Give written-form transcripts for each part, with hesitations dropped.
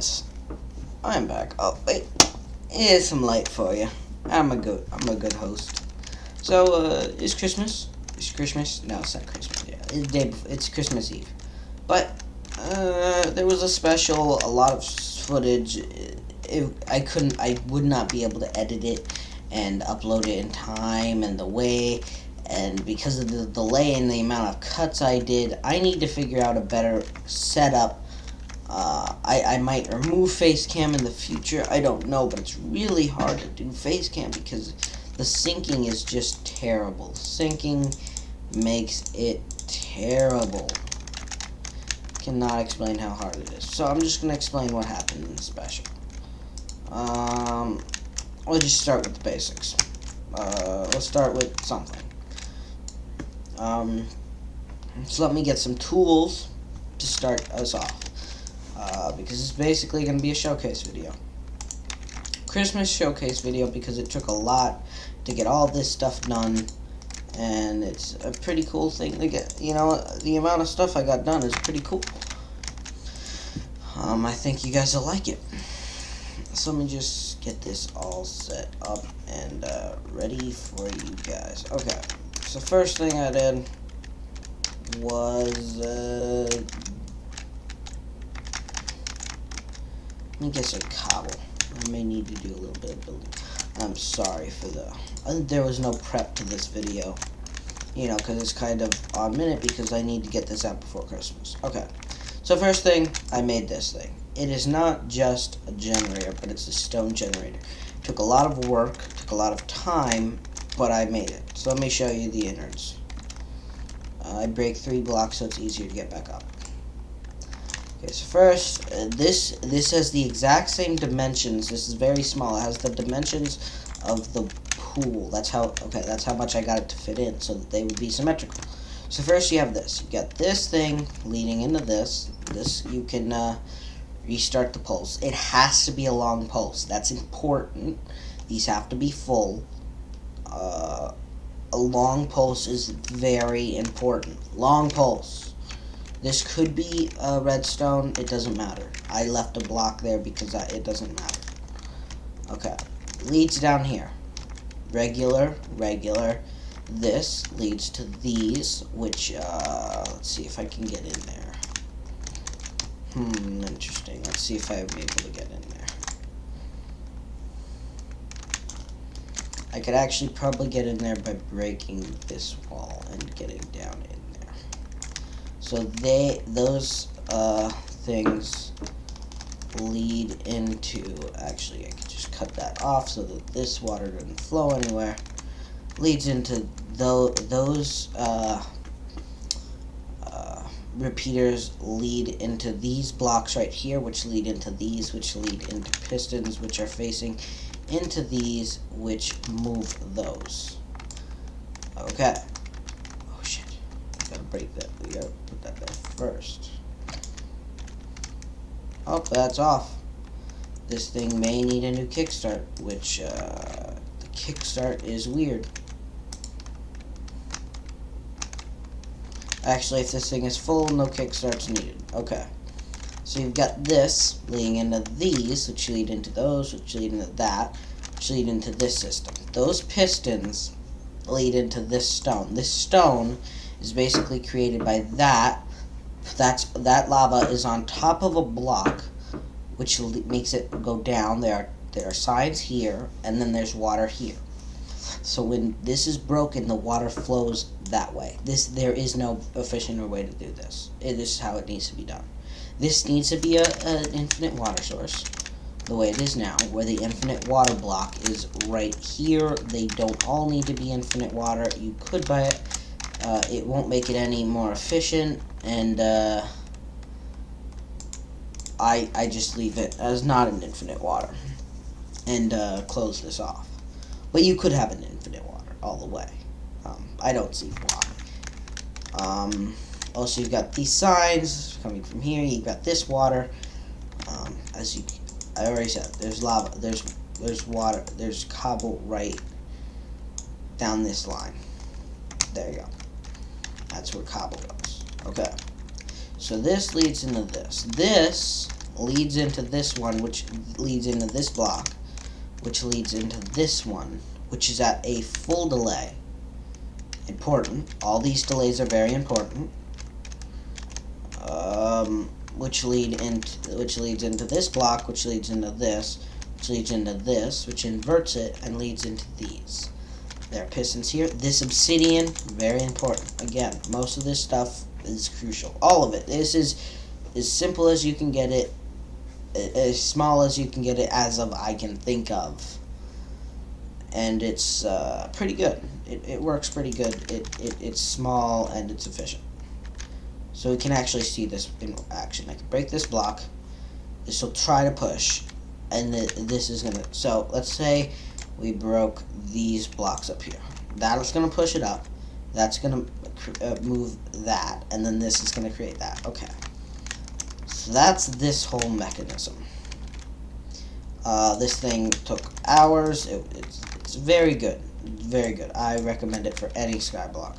guys, I'm back. Oh wait, here's some light for you. I'm a good host. So it's Christmas. It's Christmas. No, it's not Christmas. Yeah, it's Christmas Eve. But there was a lot of footage. I would not be able to edit it and upload it in time and the way. And because of the delay and the amount of cuts I did, I need to figure out a better setup. I might remove face cam in the future. I don't know, but it's really hard to do face cam because the syncing is just terrible. Syncing makes it terrible. Cannot explain how hard it is. So I'm just going to explain what happened in the special. We'll just start with the basics. Let's start with something. So let me get some tools to start us off. Because it's basically going to be a showcase video. Christmas showcase video because it took a lot to get all this stuff done. And it's a pretty cool thing to get. You know, the amount of stuff I got done is pretty cool. I think you guys will like it. So let me just get this all set up and ready for you guys. Okay, so first thing I did was let me get some cobble. I may need to do a little bit of building. I'm sorry for there was no prep to this video. You know, because it's kind of on minute because I need to get this out before Christmas. Okay, so first thing, I made this thing. It is not just a generator, but it's a stone generator. It took a lot of work, took a lot of time, but I made it. So let me show you the innards. I break 3 blocks so it's easier to get back up. Okay, so first, this has the exact same dimensions. This is very small. It has the dimensions of the pool. That's how much I got it to fit in, so that they would be symmetrical. So first you have this. You got this thing leading into this. This, you can restart the pulse. It has to be a long pulse. That's important. These have to be full. A long pulse is very important. Long pulse. This could be redstone. It doesn't matter. I left a block there because it doesn't matter. Okay. Leads down here. Regular. This leads to these, which, let's see if I can get in there. Interesting. Let's see if I'm able to get in there. I could actually probably get in there by breaking this wall and getting down in there. So those things lead into, actually I could just cut that off so that this water doesn't flow anywhere. Leads into those repeaters lead into these blocks right here, which lead into these, which lead into pistons, which are facing into these, which move those. Okay. Oh shit. We gotta break that. We gotta put that there first. Oh, that's off. This thing may need a new kickstart, which the kickstart is weird. Actually, if this thing is full, no kickstart's needed. Okay. So you've got this leading into these, which lead into those, which lead into that, which lead into this system. Those pistons lead into this stone. This stone is basically created by that. That lava is on top of a block, which makes it go down. There are sides here, and then there's water here. So when this is broken, the water flows that way. There is no efficient way to do this. It is how it needs to be done. This needs to be an infinite water source, the way it is now, where the infinite water block is right here. They don't all need to be infinite water. You could buy it. It won't make it any more efficient, and I just leave it as not an infinite water and close this off. But you could have an infinite water all the way. I don't see why. Also, you've got these signs coming from here. You've got this water. I already said, there's lava. There's water. There's cobble right down this line. There you go. That's where cobble goes. Okay. So this leads into this. This leads into this one, which leads into this block, which leads into this one, which is at a full delay. Important. All these delays are very important. Which leads into this block, which leads into this, which leads into this, which inverts it and leads into these. There are pistons here. This obsidian, very important. Again, most of this stuff is crucial. All of it. This is as simple as you can get it, as small as you can get it as of I can think of. And it's pretty good. It works pretty good. It's small and it's efficient. So we can actually see this in action. I can break this block. This will try to push. And this is going to... So let's say we broke these blocks up here. That's going to push it up. That's going to move that. And then this is going to create that. Okay. So that's this whole mechanism. This thing took hours. It's very good. Very good. I recommend it for any skyblock.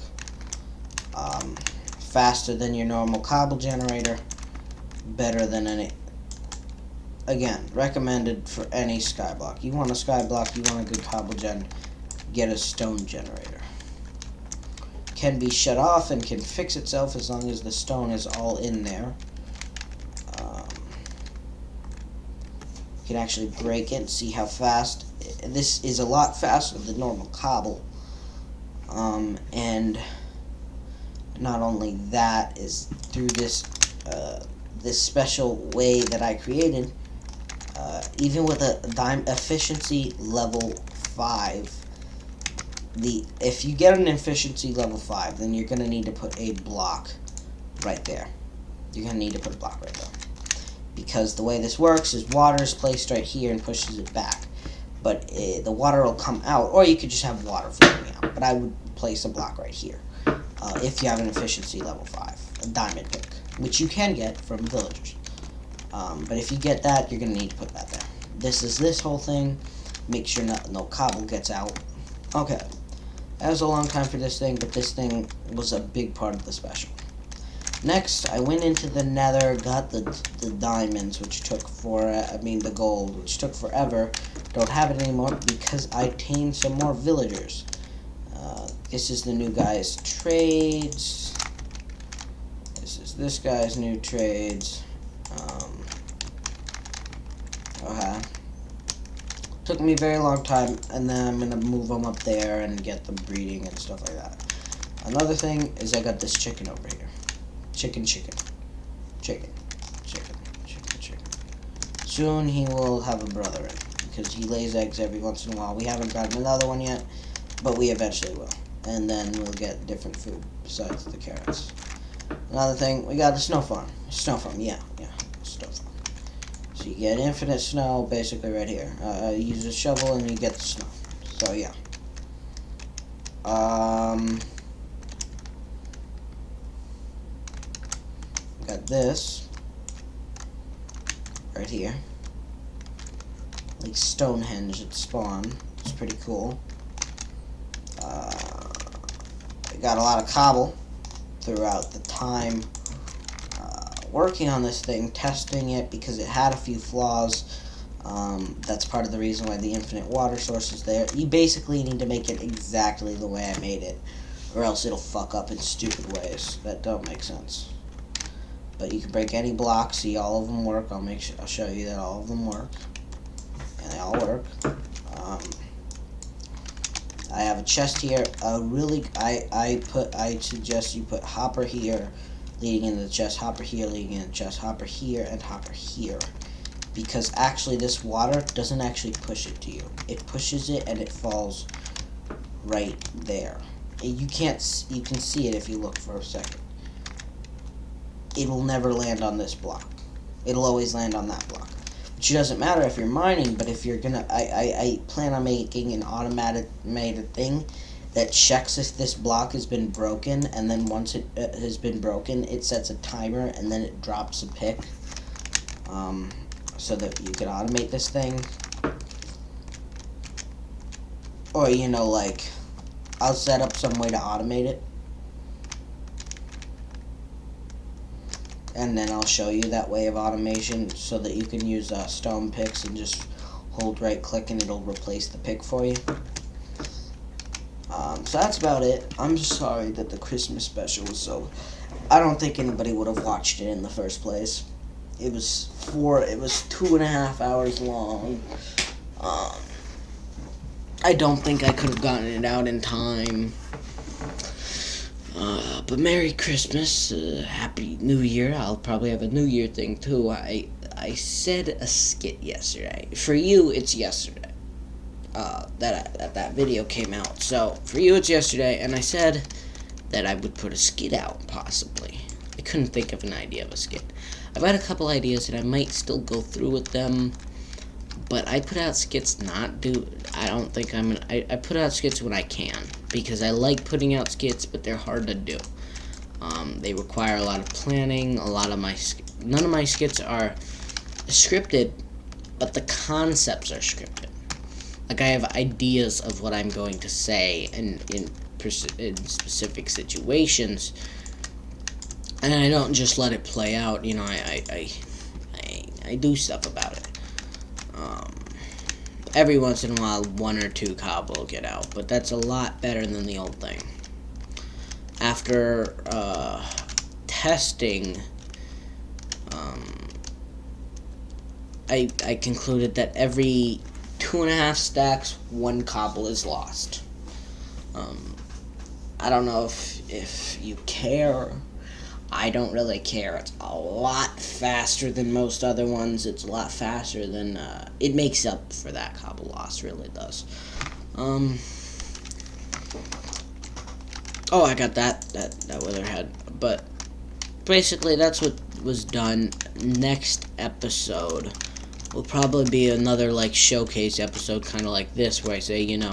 Faster than your normal cobble generator. Better than any... Again, recommended for any skyblock. You want a skyblock, you want a good cobble gen, get a stone generator. Can be shut off and can fix itself as long as the stone is all in there. You can actually break it and see how fast. This is a lot faster than normal cobble. And not only that, is through this this special way that I created. Even with a efficiency level 5, if you get an efficiency level 5, then you're gonna need to put a block right there. You're gonna need to put a block right there, because the way this works is water is placed right here and pushes it back. But the water will come out, or you could just have water flowing out. But I would place a block right here if you have an efficiency level 5, a diamond pick, which you can get from villagers. But if you get that, you're going to need to put that there. This is this whole thing. Make sure no cobble gets out. Okay. That was a long time for this thing, but this thing was a big part of the special. Next, I went into the nether, got the diamonds, which took the gold, which took forever. Don't have it anymore because I tamed some more villagers. This is the new guy's trades. This is this guy's new trades. Okay. Took me a very long time, and then I'm gonna move them up there and get them breeding and stuff like that. Another thing is I got this chicken over here. Chicken. Soon he will have a brother in, because he lays eggs every once in a while. We haven't gotten another one yet, but we eventually will. And then we'll get different food besides the carrots. Another thing, we got a snow farm. Snow farm, yeah, snow farm. So you get infinite snow basically right here. You use a shovel and you get the snow. So yeah. Got this right here. Like Stonehenge at spawn. It's pretty cool. I got a lot of cobble throughout the time working on this thing, testing it, because it had a few flaws. That's part of the reason why the infinite water source is there. You basically need to make it exactly the way I made it, or else it'll fuck up in stupid ways that don't make sense. But you can break any block, see all of them work. I'll show you that all of them work, and they all work. I have a chest here. I suggest you put hopper here, leading into the chest, hopper here, leading into the chest, hopper here, and hopper here. Because actually this water doesn't actually push it to you. It pushes it and it falls right there. You can see it if you look for a second. It will never land on this block. It'll always land on that block. Which doesn't matter if you're mining, but if you're gonna, I plan on making an automated thing that checks if this block has been broken, and then once it has been broken, it sets a timer, and then it drops a pick, so that you can automate this thing. Or, like, I'll set up some way to automate it. and then I'll show you that way of automation so that you can use stone picks and just hold right click and it'll replace the pick for you. So that's about it. I'm just sorry that the Christmas special was so... I don't think anybody would have watched it in the first place. It was 2.5 hours long. I don't think I could have gotten it out in time. But Merry Christmas, Happy New Year. I'll probably have a New Year thing too. I said a skit yesterday. For you, it's yesterday. That video came out. So for you, it's yesterday, and I said that I would put a skit out possibly. I couldn't think of an idea of a skit. I've had a couple ideas, and I might still go through with them. But I put out skits I put out skits when I can, because I like putting out skits, but they're hard to do. They require a lot of planning. None of my skits are scripted, but the concepts are scripted. Like, I have ideas of what I'm going to say in specific situations, and I don't just let it play out. You know, I do stuff about it. Every once in a while, one or two cob will get out, but that's a lot better than the old thing. After testing, I concluded that every 2.5 stacks, one cobble is lost. I don't know if you care. I don't really care. It's a lot faster than most other ones. It's a lot faster than, it makes up for that cobble loss, really does. Oh, I got that witherhead. But basically, that's what was done. Next episode will probably be another, like, showcase episode, kind of like this, where I say, you know,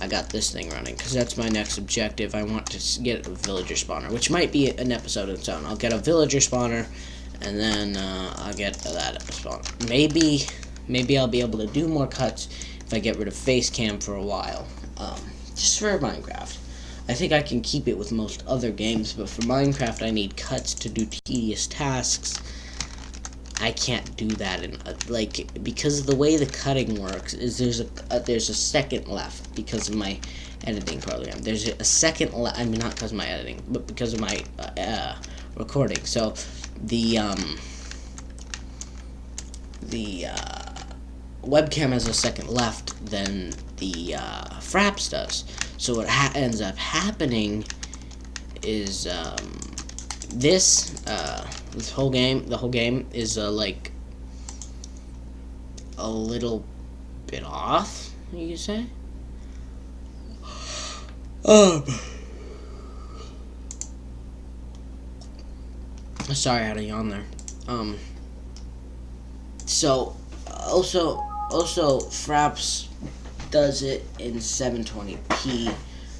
I got this thing running, because that's my next objective. I want to get a villager spawner, which might be an episode of its own. I'll get a villager spawner, and then I'll get that spawner. Maybe I'll be able to do more cuts if I get rid of face cam for a while. Just for Minecraft. I think I can keep it with most other games, but for Minecraft I need cuts to do tedious tasks. I can't do that because of the way the cutting works is there's a second left because of my editing program. There's a second left. I mean, not because of my editing, but because of my recording. So the webcam has a second left than the Fraps does. So what ends up happening is the whole game is like a little bit off, you could say. Sorry, I had a yawn there. So also Fraps does it in 720p,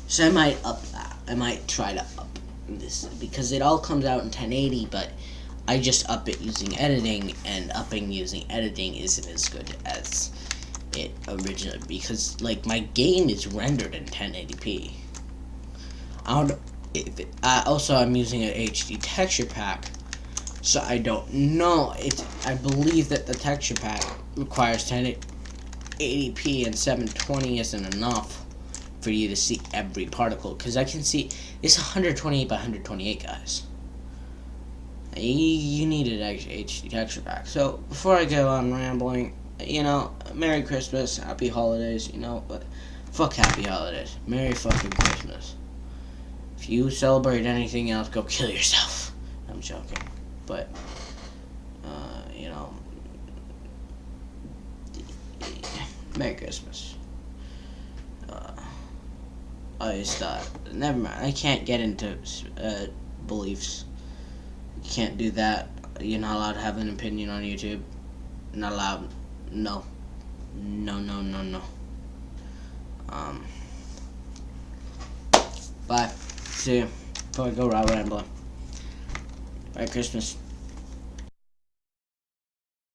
so I might up that. I might try to up this, because it all comes out in 1080, but I just up it using editing, and upping using editing isn't as good as it originally, because, like, my game is rendered in 1080p. Also, I'm using an HD texture pack, so I don't know. I believe that the texture pack requires 1080p, and 720 isn't enough for you to see every particle, because I can see it's 128 by 128, guys. You need an HD texture pack. So before I go on rambling, you know, Merry Christmas, Happy Holidays, you know, but fuck Happy Holidays, Merry fucking Christmas. If you celebrate anything else, go kill yourself. I'm joking, but you know, Merry Christmas. I just thought, never mind. I can't get into beliefs. You can't do that. You're not allowed to have an opinion on YouTube. Not allowed. No. No. Bye. See you. Before I go rambling. Merry Christmas.